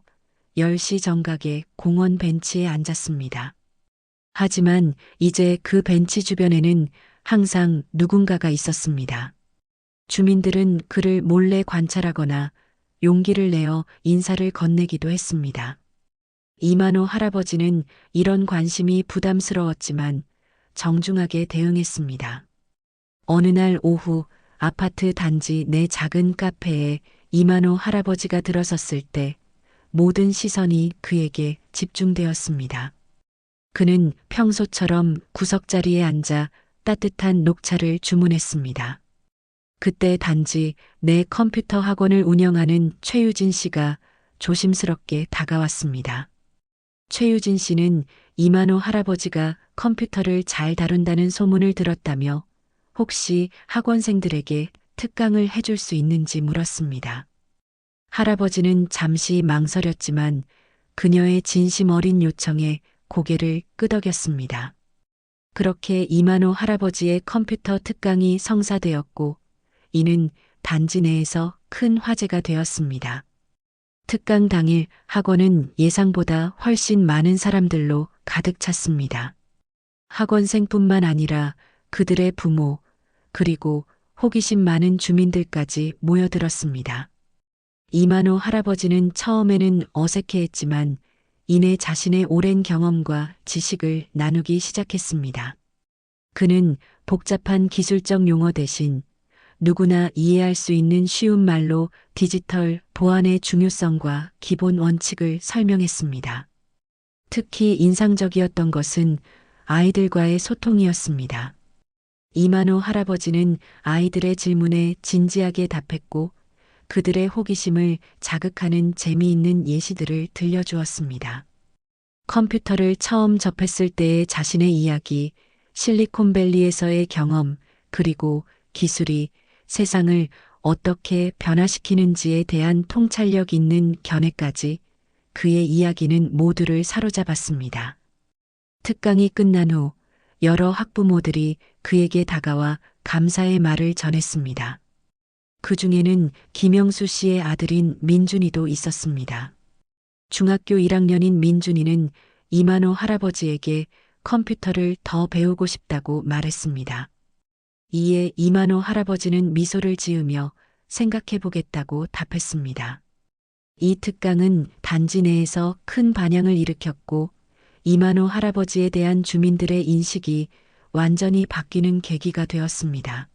10시 정각에 공원 벤치에 앉았습니다. 하지만 이제 그 벤치 주변에는 항상 누군가가 있었습니다. 주민들은 그를 몰래 관찰하거나 용기를 내어 인사를 건네기도 했습니다. 이만호 할아버지는 이런 관심이 부담스러웠지만 정중하게 대응했습니다. 어느 날 오후 아파트 단지 내 작은 카페에 이만호 할아버지가 들어섰을 때 모든 시선이 그에게 집중되었습니다. 그는 평소처럼 구석자리에 앉아 따뜻한 녹차를 주문했습니다. 그때 단지 내 컴퓨터 학원을 운영하는 최유진 씨가 조심스럽게 다가왔습니다. 최유진 씨는 이만호 할아버지가 컴퓨터를 잘 다룬다는 소문을 들었다며 혹시 학원생들에게 특강을 해줄 수 있는지 물었습니다. 할아버지는 잠시 망설였지만 그녀의 진심 어린 요청에 고개를 끄덕였습니다. 그렇게 이만호 할아버지의 컴퓨터 특강이 성사되었고 이는 단지 내에서 큰 화제가 되었습니다. 특강 당일 학원은 예상보다 훨씬 많은 사람들로 가득 찼습니다. 학원생뿐만 아니라 그들의 부모 그리고 호기심 많은 주민들까지 모여들었습니다. 이만호 할아버지는 처음에는 어색해했지만 이내 자신의 오랜 경험과 지식을 나누기 시작했습니다. 그는 복잡한 기술적 용어 대신 누구나 이해할 수 있는 쉬운 말로 디지털 보안의 중요성과 기본 원칙을 설명했습니다. 특히 인상적이었던 것은 아이들과의 소통이었습니다. 이만호 할아버지는 아이들의 질문에 진지하게 답했고 그들의 호기심을 자극하는 재미있는 예시들을 들려주었습니다. 컴퓨터를 처음 접했을 때의 자신의 이야기, 실리콘밸리에서의 경험, 그리고 기술이 세상을 어떻게 변화시키는지에 대한 통찰력 있는 견해까지 그의 이야기는 모두를 사로잡았습니다. 특강이 끝난 후 여러 학부모들이 그에게 다가와 감사의 말을 전했습니다. 그 중에는 김영수 씨의 아들인 민준이도 있었습니다. 중학교 1학년인 민준이는 이만호 할아버지에게 컴퓨터를 더 배우고 싶다고 말했습니다. 이에 이만호 할아버지는 미소를 지으며 생각해 보겠다고 답했습니다. 이 특강은 단지 내에서 큰 반향을 일으켰고 이만호 할아버지에 대한 주민들의 인식이 완전히 바뀌는 계기가 되었습니다.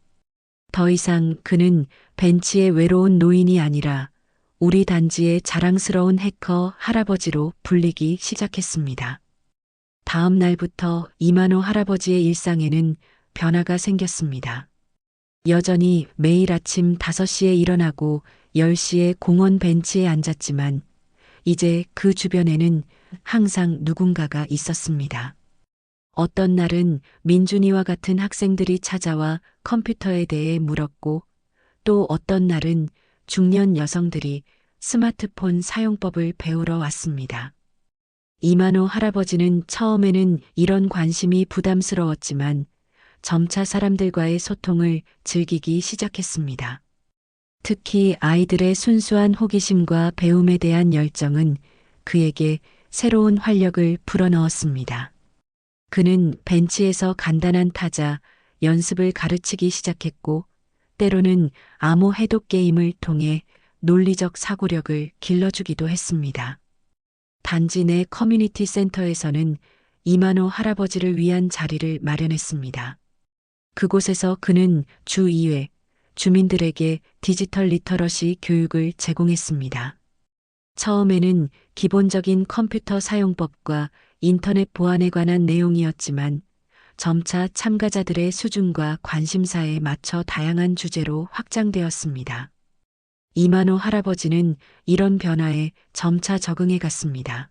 더 이상 그는 벤치의 외로운 노인이 아니라 우리 단지의 자랑스러운 해커 할아버지로 불리기 시작했습니다. 다음 날부터 이만호 할아버지의 일상에는 변화가 생겼습니다. 여전히 매일 아침 5시에 일어나고 10시에 공원 벤치에 앉았지만 이제 그 주변에는 항상 누군가가 있었습니다. 어떤 날은 민준이와 같은 학생들이 찾아와 컴퓨터에 대해 물었고 또 어떤 날은 중년 여성들이 스마트폰 사용법을 배우러 왔습니다. 이만호 할아버지는 처음에는 이런 관심이 부담스러웠지만 점차 사람들과의 소통을 즐기기 시작했습니다. 특히 아이들의 순수한 호기심과 배움에 대한 열정은 그에게 새로운 활력을 불어넣었습니다. 그는 벤치에서 간단한 타자, 연습을 가르치기 시작했고 때로는 암호 해독 게임을 통해 논리적 사고력을 길러주기도 했습니다. 단지 내 커뮤니티 센터에서는 이만호 할아버지를 위한 자리를 마련했습니다. 그곳에서 그는 주 2회 주민들에게 디지털 리터러시 교육을 제공했습니다. 처음에는 기본적인 컴퓨터 사용법과 인터넷 보안에 관한 내용이었지만 점차 참가자들의 수준과 관심사에 맞춰 다양한 주제로 확장되었습니다. 이만호 할아버지는 이런 변화에 점차 적응해 갔습니다.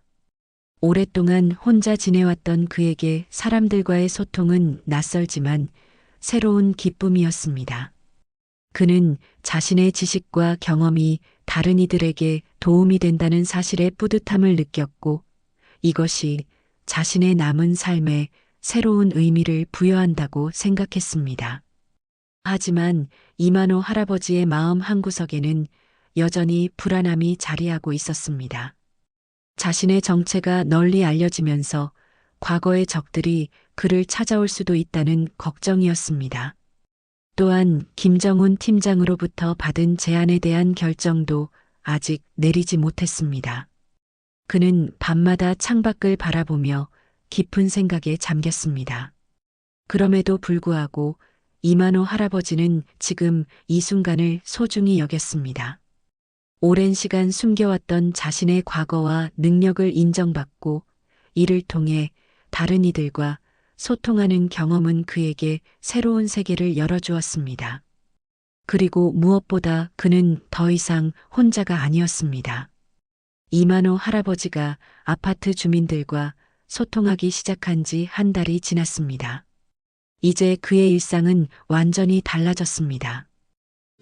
오랫동안 혼자 지내왔던 그에게 사람들과의 소통은 낯설지만 새로운 기쁨이었습니다. 그는 자신의 지식과 경험이 다른 이들에게 도움이 된다는 사실에 뿌듯함을 느꼈고 이것이 자신의 남은 삶에 새로운 의미를 부여한다고 생각했습니다. 하지만 이만호 할아버지의 마음 한구석에는 여전히 불안함이 자리하고 있었습니다. 자신의 정체가 널리 알려지면서 과거의 적들이 그를 찾아올 수도 있다는 걱정이었습니다. 또한 김정훈 팀장으로부터 받은 제안에 대한 결정도 아직 내리지 못했습니다. 그는 밤마다 창밖을 바라보며 깊은 생각에 잠겼습니다. 그럼에도 불구하고 이만호 할아버지는 지금 이 순간을 소중히 여겼습니다. 오랜 시간 숨겨왔던 자신의 과거와 능력을 인정받고 이를 통해 다른 이들과 소통하는 경험은 그에게 새로운 세계를 열어주었습니다. 그리고 무엇보다 그는 더 이상 혼자가 아니었습니다. 이만호 할아버지가 아파트 주민들과 소통하기 시작한 지 한 달이 지났습니다. 이제 그의 일상은 완전히 달라졌습니다.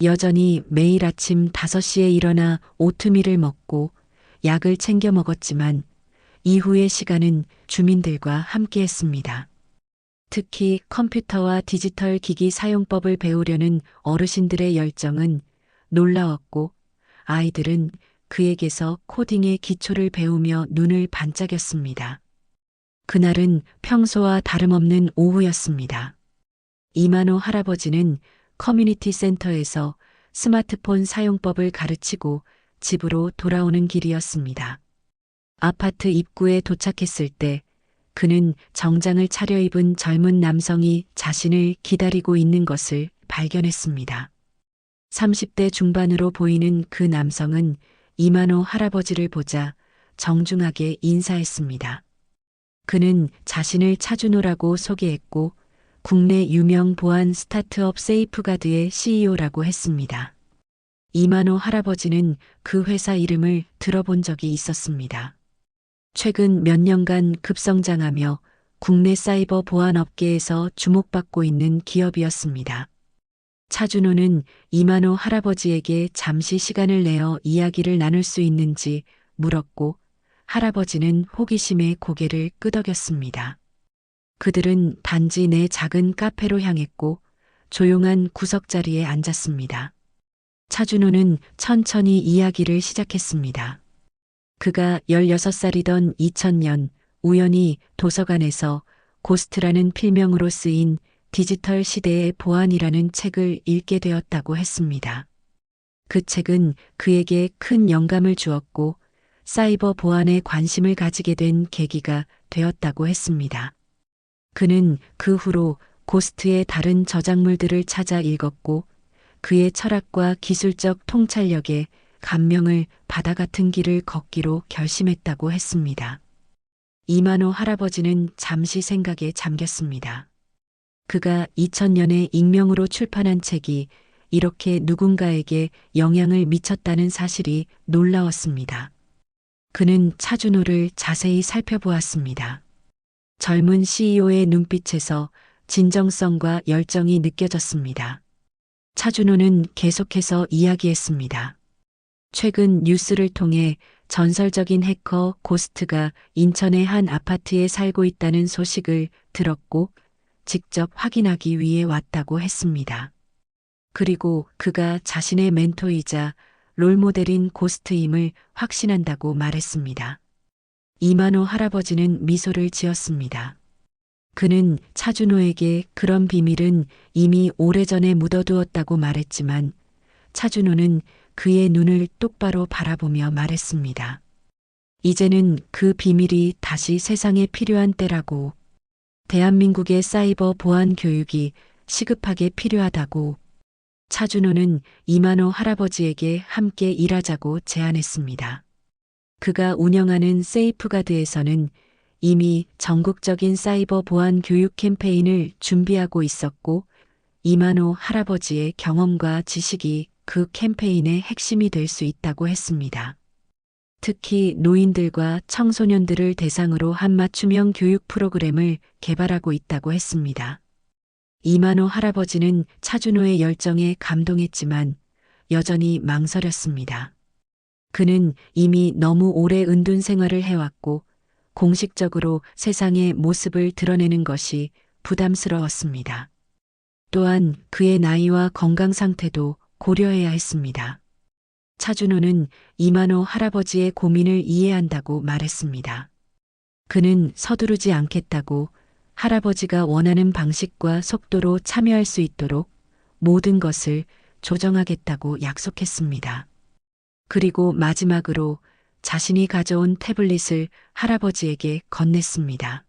여전히 매일 아침 5시에 일어나 오트밀을 먹고 약을 챙겨 먹었지만 이후의 시간은 주민들과 함께했습니다. 특히 컴퓨터와 디지털 기기 사용법을 배우려는 어르신들의 열정은 놀라웠고 아이들은 그에게서 코딩의 기초를 배우며 눈을 반짝였습니다. 그날은 평소와 다름없는 오후였습니다. 이만호 할아버지는 커뮤니티 센터에서 스마트폰 사용법을 가르치고 집으로 돌아오는 길이었습니다. 아파트 입구에 도착했을 때 그는 정장을 차려입은 젊은 남성이 자신을 기다리고 있는 것을 발견했습니다. 30대 중반으로 보이는 그 남성은 이만호 할아버지를 보자 정중하게 인사했습니다. 그는 자신을 차준호라고 소개했고 국내 유명 보안 스타트업 세이프가드의 CEO라고 했습니다. 이만호 할아버지는 그 회사 이름을 들어본 적이 있었습니다. 최근 몇 년간 급성장하며 국내 사이버 보안 업계에서 주목받고 있는 기업이었습니다. 차준호는 이만호 할아버지에게 잠시 시간을 내어 이야기를 나눌 수 있는지 물었고 할아버지는 호기심에 고개를 끄덕였습니다. 그들은 단지 내 작은 카페로 향했고 조용한 구석자리에 앉았습니다. 차준호는 천천히 이야기를 시작했습니다. 그가 16살이던 2000년 우연히 도서관에서 고스트라는 필명으로 쓰인 디지털 시대의 보안이라는 책을 읽게 되었다고 했습니다. 그 책은 그에게 큰 영감을 주었고 사이버 보안에 관심을 가지게 된 계기가 되었다고 했습니다. 그는 그 후로 고스트의 다른 저작물들을 찾아 읽었고 그의 철학과 기술적 통찰력에 감명을 받아 같은 길을 걷기로 결심했다고 했습니다. 이만호 할아버지는 잠시 생각에 잠겼습니다. 그가 2000년에 익명으로 출판한 책이 이렇게 누군가에게 영향을 미쳤다는 사실이 놀라웠습니다. 그는 차준호를 자세히 살펴보았습니다. 젊은 CEO의 눈빛에서 진정성과 열정이 느껴졌습니다. 차준호는 계속해서 이야기했습니다. 최근 뉴스를 통해 전설적인 해커 고스트가 인천의 한 아파트에 살고 있다는 소식을 들었고 직접 확인하기 위해 왔다고 했습니다. 그리고 그가 자신의 멘토이자 롤모델인 고스트임을 확신한다고 말했습니다. 이만호 할아버지는 미소를 지었습니다. 그는 차준호에게 그런 비밀은 이미 오래전에 묻어두었다고 말했지만 차준호는 그의 눈을 똑바로 바라보며 말했습니다. 이제는 그 비밀이 다시 세상에 필요한 때라고. 대한민국의 사이버 보안 교육이 시급하게 필요하다고. 차준호는 이만호 할아버지에게 함께 일하자고 제안했습니다. 그가 운영하는 세이프가드에서는 이미 전국적인 사이버 보안 교육 캠페인을 준비하고 있었고 이만호 할아버지의 경험과 지식이 그 캠페인의 핵심이 될 수 있다고 했습니다. 특히 노인들과 청소년들을 대상으로 한 맞춤형 교육 프로그램을 개발하고 있다고 했습니다. 이만호 할아버지는 차준호의 열정에 감동했지만 여전히 망설였습니다. 그는 이미 너무 오래 은둔 생활을 해왔고 공식적으로 세상의 모습을 드러내는 것이 부담스러웠습니다. 또한 그의 나이와 건강 상태도 고려해야 했습니다. 차준호는 이만호 할아버지의 고민을 이해한다고 말했습니다. 그는 서두르지 않겠다고 할아버지가 원하는 방식과 속도로 참여할 수 있도록 모든 것을 조정하겠다고 약속했습니다. 그리고 마지막으로 자신이 가져온 태블릿을 할아버지에게 건넸습니다.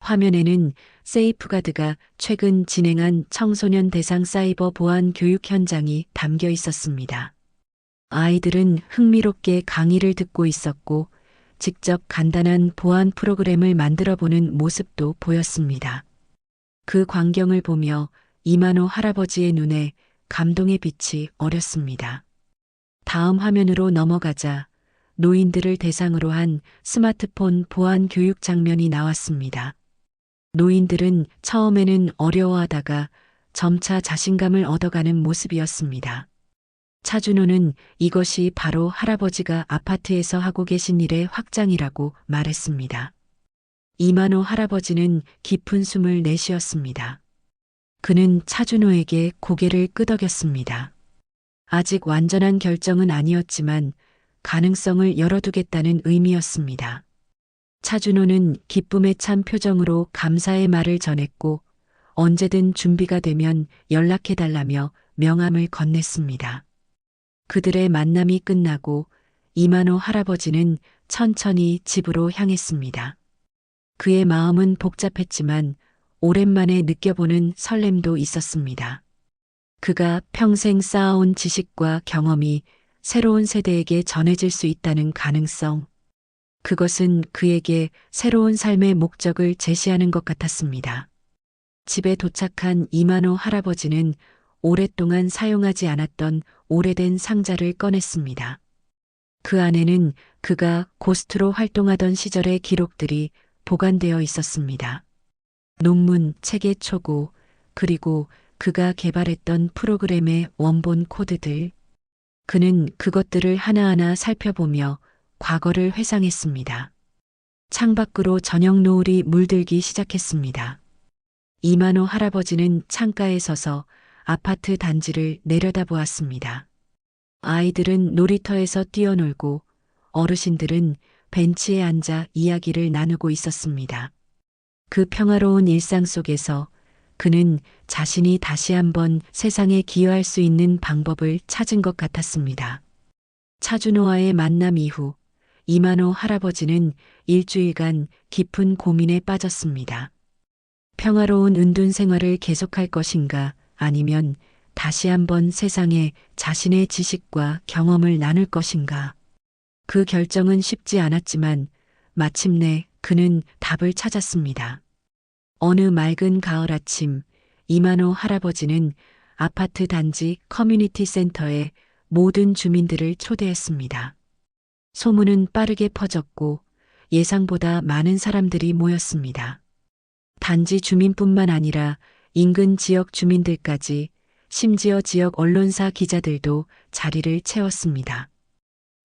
화면에는 세이프가드가 최근 진행한 청소년 대상 사이버 보안 교육 현장이 담겨 있었습니다. 아이들은 흥미롭게 강의를 듣고 있었고 직접 간단한 보안 프로그램을 만들어 보는 모습도 보였습니다. 그 광경을 보며 이만호 할아버지의 눈에 감동의 빛이 어렸습니다. 다음 화면으로 넘어가자 노인들을 대상으로 한 스마트폰 보안 교육 장면이 나왔습니다. 노인들은 처음에는 어려워하다가 점차 자신감을 얻어가는 모습이었습니다. 차준호는 이것이 바로 할아버지가 아파트에서 하고 계신 일의 확장이라고 말했습니다. 이만호 할아버지는 깊은 숨을 내쉬었습니다. 그는 차준호에게 고개를 끄덕였습니다. 아직 완전한 결정은 아니었지만 가능성을 열어두겠다는 의미였습니다. 차준호는 기쁨에 찬 표정으로 감사의 말을 전했고 언제든 준비가 되면 연락해달라며 명함을 건넸습니다. 그들의 만남이 끝나고 이만호 할아버지는 천천히 집으로 향했습니다. 그의 마음은 복잡했지만 오랜만에 느껴보는 설렘도 있었습니다. 그가 평생 쌓아온 지식과 경험이 새로운 세대에게 전해질 수 있다는 가능성. 그것은 그에게 새로운 삶의 목적을 제시하는 것 같았습니다. 집에 도착한 이만호 할아버지는 오랫동안 사용하지 않았던 오래된 상자를 꺼냈습니다. 그 안에는 그가 고스트로 활동하던 시절의 기록들이 보관되어 있었습니다. 논문, 책의 초고, 그리고 그가 개발했던 프로그램의 원본 코드들. 그는 그것들을 하나하나 살펴보며 과거를 회상했습니다. 창밖으로 저녁 노을이 물들기 시작했습니다. 이만호 할아버지는 창가에 서서 아파트 단지를 내려다보았습니다. 아이들은 놀이터에서 뛰어놀고 어르신들은 벤치에 앉아 이야기를 나누고 있었습니다. 그 평화로운 일상 속에서 그는 자신이 다시 한번 세상에 기여할 수 있는 방법을 찾은 것 같았습니다. 차준호와의 만남 이후 이만호 할아버지는 일주일간 깊은 고민에 빠졌습니다. 평화로운 은둔 생활을 계속할 것인가 아니면 다시 한번 세상에 자신의 지식과 경험을 나눌 것인가. 그 결정은 쉽지 않았지만 마침내 그는 답을 찾았습니다. 어느 맑은 가을 아침 이만호 할아버지는 아파트 단지 커뮤니티 센터에 모든 주민들을 초대했습니다. 소문은 빠르게 퍼졌고 예상보다 많은 사람들이 모였습니다. 단지 주민뿐만 아니라 인근 지역 주민들까지 심지어 지역 언론사 기자들도 자리를 채웠습니다.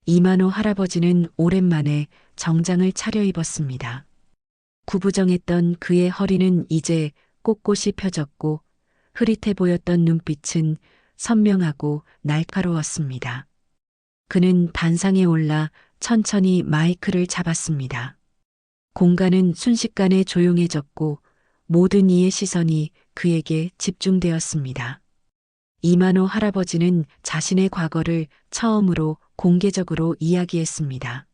이만호 할아버지는 오랜만에 정장을 차려입었습니다. 구부정했던 그의 허리는 이제 꼿꼿이 펴졌고 흐릿해 보였던 눈빛은 선명하고 날카로웠습니다. 그는 단상에 올라 천천히 마이크를 잡았습니다. 공간은 순식간에 조용해졌고 모든 이의 시선이 그에게 집중되었습니다. 이만호 할아버지는 자신의 과거를 처음으로 공개적으로 이야기했습니다.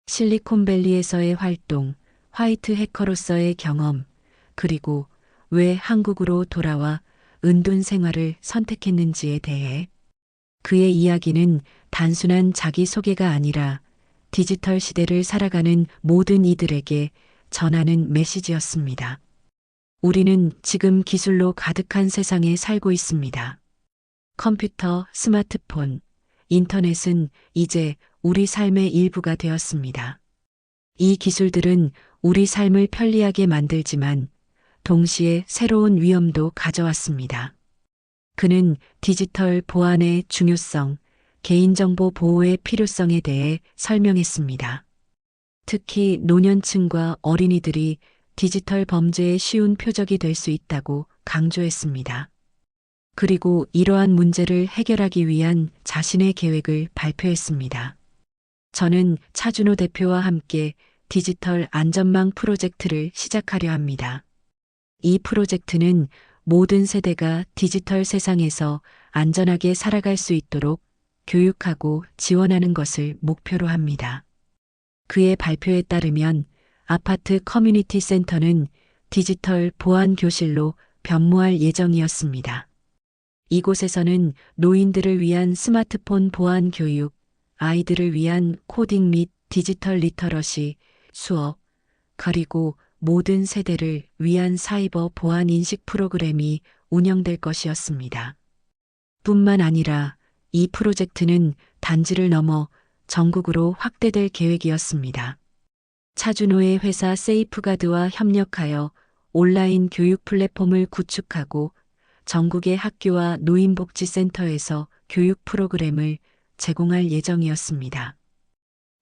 실리콘밸리에서의 활동, 화이트 해커로서의 경험, 그리고 왜 한국으로 돌아와 은둔 생활을 선택했는지에 대해 그의 이야기는 단순한 자기소개가 아니라 디지털 시대를 살아가는 모든 이들에게 전하는 메시지였습니다. 우리는 지금 기술로 가득한 세상에 살고 있습니다. 컴퓨터, 스마트폰, 인터넷은 이제 우리 삶의 일부가 되었습니다. 이 기술들은 우리 삶을 편리하게 만들지만 동시에 새로운 위험도 가져왔습니다. 그는 디지털 보안의 중요성, 개인정보 보호의 필요성에 대해 설명했습니다. 특히 노년층과 어린이들이 디지털 범죄의 쉬운 표적이 될 수 있다고 강조했습니다. 그리고 이러한 문제를 해결하기 위한 자신의 계획을 발표했습니다. 저는 차준호 대표와 함께 디지털 안전망 프로젝트를 시작하려 합니다. 이 프로젝트는 모든 세대가 디지털 세상에서 안전하게 살아갈 수 있도록 교육하고 지원하는 것을 목표로 합니다. 그의 발표에 따르면 아파트 커뮤니티 센터는 디지털 보안 교실로 변모할 예정이었습니다. 이곳에서는 노인들을 위한 스마트폰 보안 교육, 아이들을 위한 코딩 및 디지털 리터러시 수업, 그리고 모든 세대를 위한 사이버 보안 인식 프로그램이 운영될 것이었습니다. 뿐만 아니라 이 프로젝트는 단지를 넘어 전국으로 확대될 계획이었습니다. 차준호의 회사 세이프가드와 협력하여 온라인 교육 플랫폼을 구축하고 전국의 학교와 노인복지센터에서 교육 프로그램을 제공할 예정이었습니다.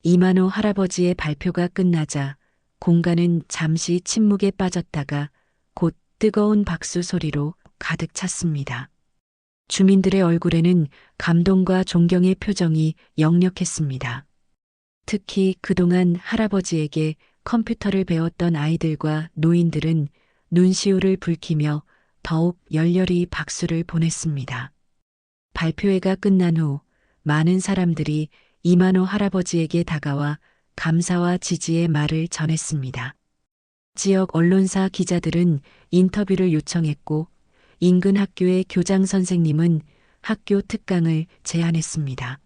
이만호 할아버지의 발표가 끝나자 공간은 잠시 침묵에 빠졌다가 곧 뜨거운 박수 소리로 가득 찼습니다. 주민들의 얼굴에는 감동과 존경의 표정이 역력했습니다. 특히 그동안 할아버지에게 컴퓨터를 배웠던 아이들과 노인들은 눈시울을 붉히며 더욱 열렬히 박수를 보냈습니다. 발표회가 끝난 후 많은 사람들이 이만호 할아버지에게 다가와 감사와 지지의 말을 전했습니다. 지역 언론사 기자들은 인터뷰를 요청했고 인근 학교의 교장 선생님은 학교 특강을 제안했습니다.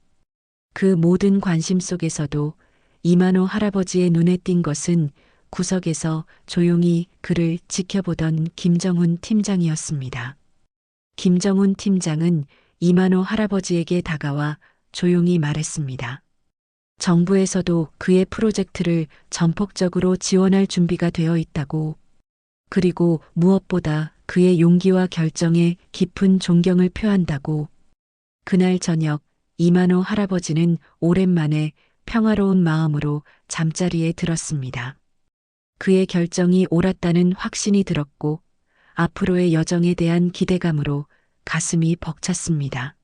그 모든 관심 속에서도 이만호 할아버지의 눈에 띈 것은 구석에서 조용히 그를 지켜보던 김정훈 팀장이었습니다. 김정훈 팀장은 이만호 할아버지에게 다가와 조용히 말했습니다. 정부에서도 그의 프로젝트를 전폭적으로 지원할 준비가 되어 있다고, 그리고 무엇보다 그의 용기와 결정에 깊은 존경을 표한다고. 그날 저녁 이만호 할아버지는 오랜만에 평화로운 마음으로 잠자리에 들었습니다. 그의 결정이 옳았다는 확신이 들었고 앞으로의 여정에 대한 기대감으로 가슴이 벅찼습니다.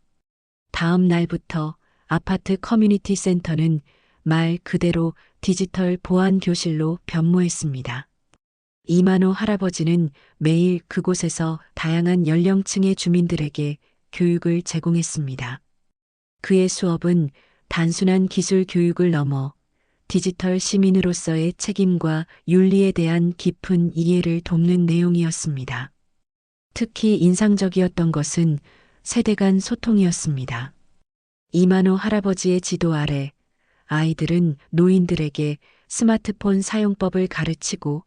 다음 날부터 아파트 커뮤니티 센터는 말 그대로 디지털 보안 교실로 변모했습니다. 이만호 할아버지는 매일 그곳에서 다양한 연령층의 주민들에게 교육을 제공했습니다. 그의 수업은 단순한 기술 교육을 넘어 디지털 시민으로서의 책임과 윤리에 대한 깊은 이해를 돕는 내용이었습니다. 특히 인상적이었던 것은 세대 간 소통이었습니다. 이만호 할아버지의 지도 아래 아이들은 노인들에게 스마트폰 사용법을 가르치고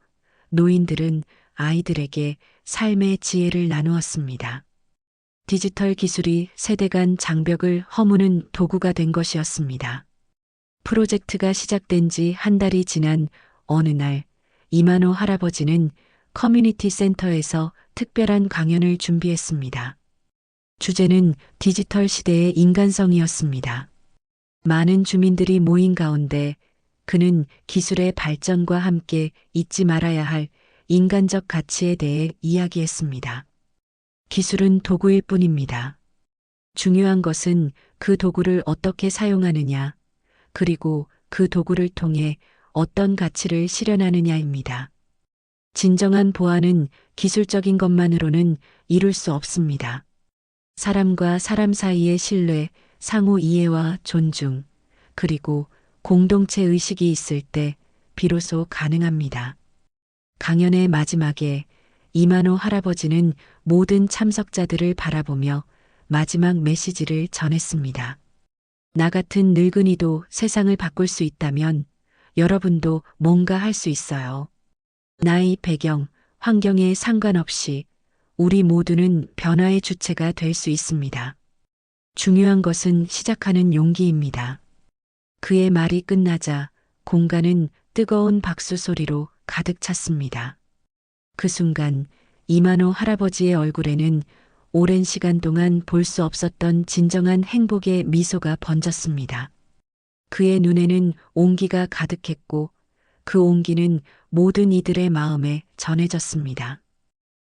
노인들은 아이들에게 삶의 지혜를 나누었습니다. 디지털 기술이 세대 간 장벽을 허무는 도구가 된 것이었습니다. 프로젝트가 시작된 지 한 달이 지난 어느 날 이만호 할아버지는 커뮤니티 센터에서 특별한 강연을 준비했습니다. 주제는 디지털 시대의 인간성이었습니다. 많은 주민들이 모인 가운데 그는 기술의 발전과 함께 잊지 말아야 할 인간적 가치에 대해 이야기했습니다. 기술은 도구일 뿐입니다. 중요한 것은 그 도구를 어떻게 사용하느냐, 그리고 그 도구를 통해 어떤 가치를 실현하느냐입니다. 진정한 보안은 기술적인 것만으로는 이룰 수 없습니다. 사람과 사람 사이의 신뢰, 상호 이해와 존중, 그리고 공동체 의식이 있을 때 비로소 가능합니다. 강연의 마지막에 이만호 할아버지는 모든 참석자들을 바라보며 마지막 메시지를 전했습니다. 나 같은 늙은이도 세상을 바꿀 수 있다면 여러분도 뭔가 할 수 있어요. 나이, 배경, 환경에 상관없이 우리 모두는 변화의 주체가 될 수 있습니다. 중요한 것은 시작하는 용기입니다. 그의 말이 끝나자 공간은 뜨거운 박수 소리로 가득 찼습니다. 그 순간 이만호 할아버지의 얼굴에는 오랜 시간 동안 볼 수 없었던 진정한 행복의 미소가 번졌습니다. 그의 눈에는 온기가 가득했고 그 온기는 모든 이들의 마음에 전해졌습니다.